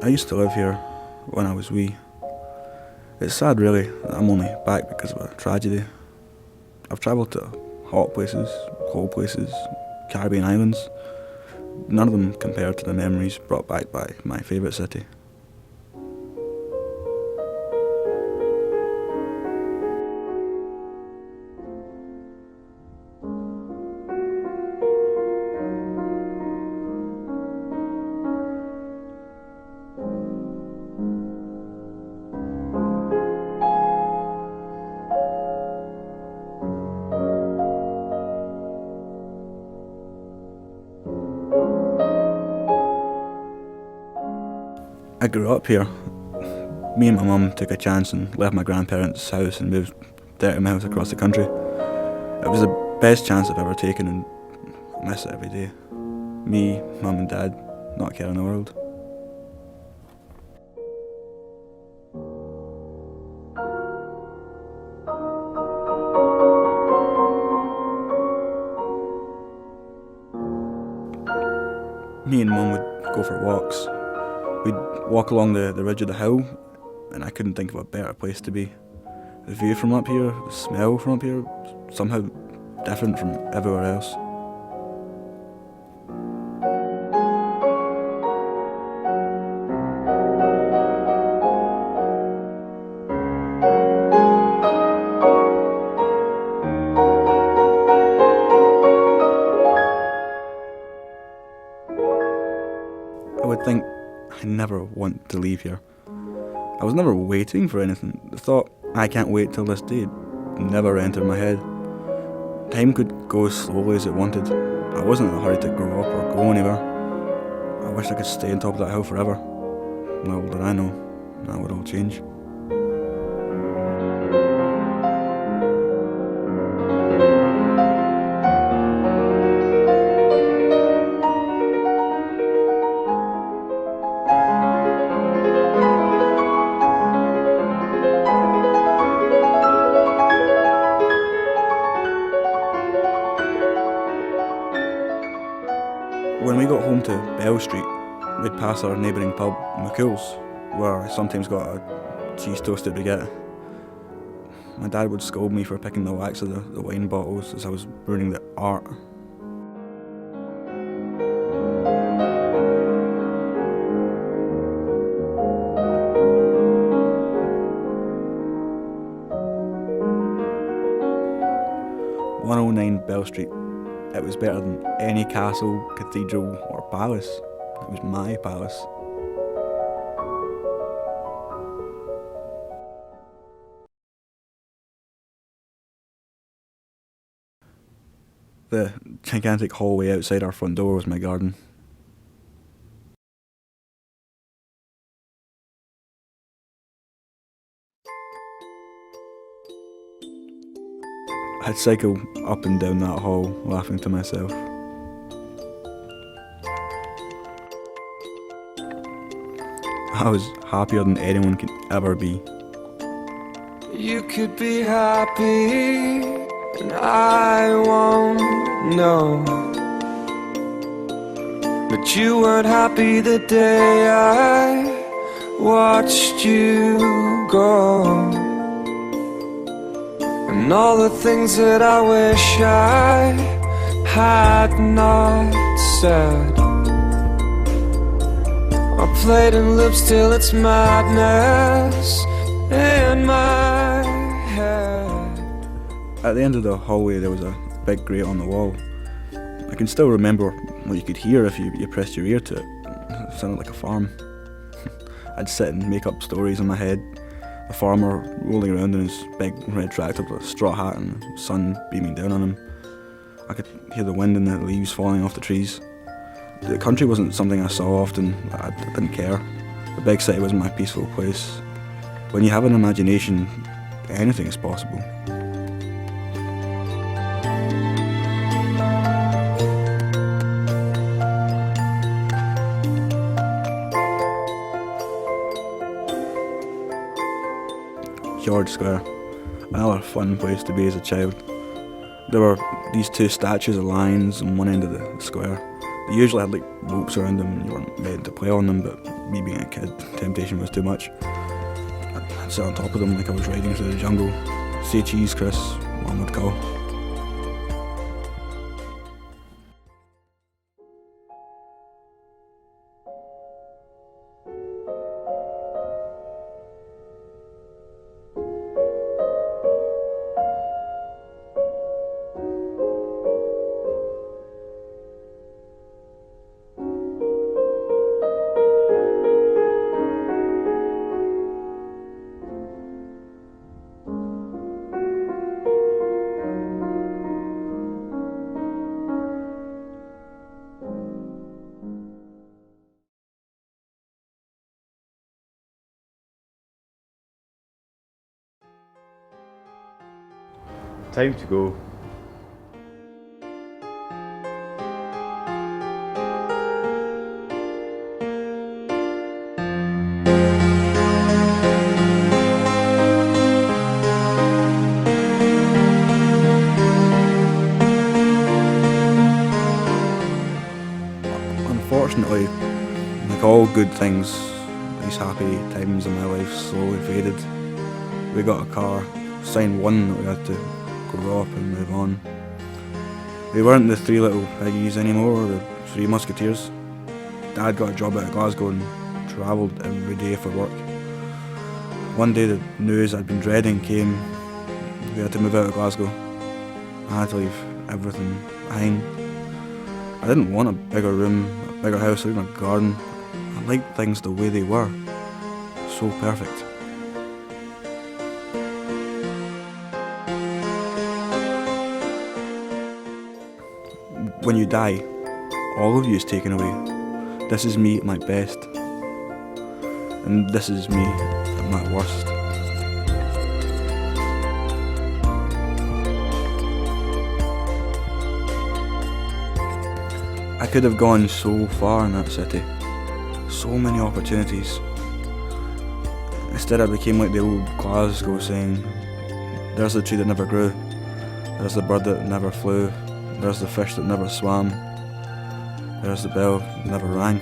I used to live here when I was wee. It's sad, really, that I'm only back because of a tragedy. I've travelled to hot places, cold places, Caribbean islands. None of them compared to the memories brought back by my favourite city. I grew up here. Me and my mum took a chance and left my grandparents' house and moved 30 miles across the country. It was the best chance I've ever taken and I miss it every day. Me, mum and dad, not a care in the world. Me and mum would go for walks. We'd walk along the ridge of the hill, and I couldn't think of a better place to be. The view from up here, the smell from up here, somehow different from everywhere else. I would think I never want to leave here. I was never waiting for anything. The thought, I can't wait till this day, never entered my head. Time could go as slowly as it wanted. I wasn't in a hurry to grow up or go anywhere. I wish I could stay on top of that hill forever. Little did I know, that would all change. When we got home to Bell Street, we'd pass our neighbouring pub, McCool's, where I sometimes got a cheese toasted baguette. My dad would scold me for picking the wax of the wine bottles as I was ruining the art. "109 Bell Street. It was better than any castle, cathedral or palace. It was my palace." The gigantic hallway outside our front door was my garden. I'd cycle up and down that hall, laughing to myself. I was happier than anyone can ever be. You could be happy, and I won't know. But you weren't happy the day I watched you go. And all the things that I wish I had not said are played in loops till it's madness in my head. At the end of the hallway there was a big grate on the wall. I can still remember what you could hear if you pressed your ear to it. It sounded like a farm. I'd sit and make up stories in my head. A farmer rolling around in his big red tractor with a straw hat and the sun beaming down on him. I could hear the wind and the leaves falling off the trees. The country wasn't something I saw often. I didn't care. The big city was my peaceful place. When you have an imagination, anything is possible. George Square, another fun place to be as a child. There were these two statues of lions on one end of the square. They usually had like ropes around them and you weren't meant to play on them, but me being a kid, temptation was too much. I'd sit on top of them like I was riding through the jungle. Say cheese, Chris, Mum would call. Time to go. Unfortunately, like all good things, these happy times in my life slowly faded. We got a car, signed one that we had to grow up and move on. We weren't the three little piggies anymore, the three musketeers. Dad got a job out of Glasgow and travelled every day for work. One day the news I'd been dreading came. We had to move out of Glasgow. I had to leave everything behind. I didn't want a bigger room, a bigger house, or even a garden. I liked things the way they were. So perfect. When you die, all of you is taken away. This is me at my best. And this is me at my worst. I could have gone so far in that city. So many opportunities. Instead I became like the old Glasgow saying, there's the tree that never grew. There's the bird that never flew. There's the fish that never swam. There's the bell that never rang.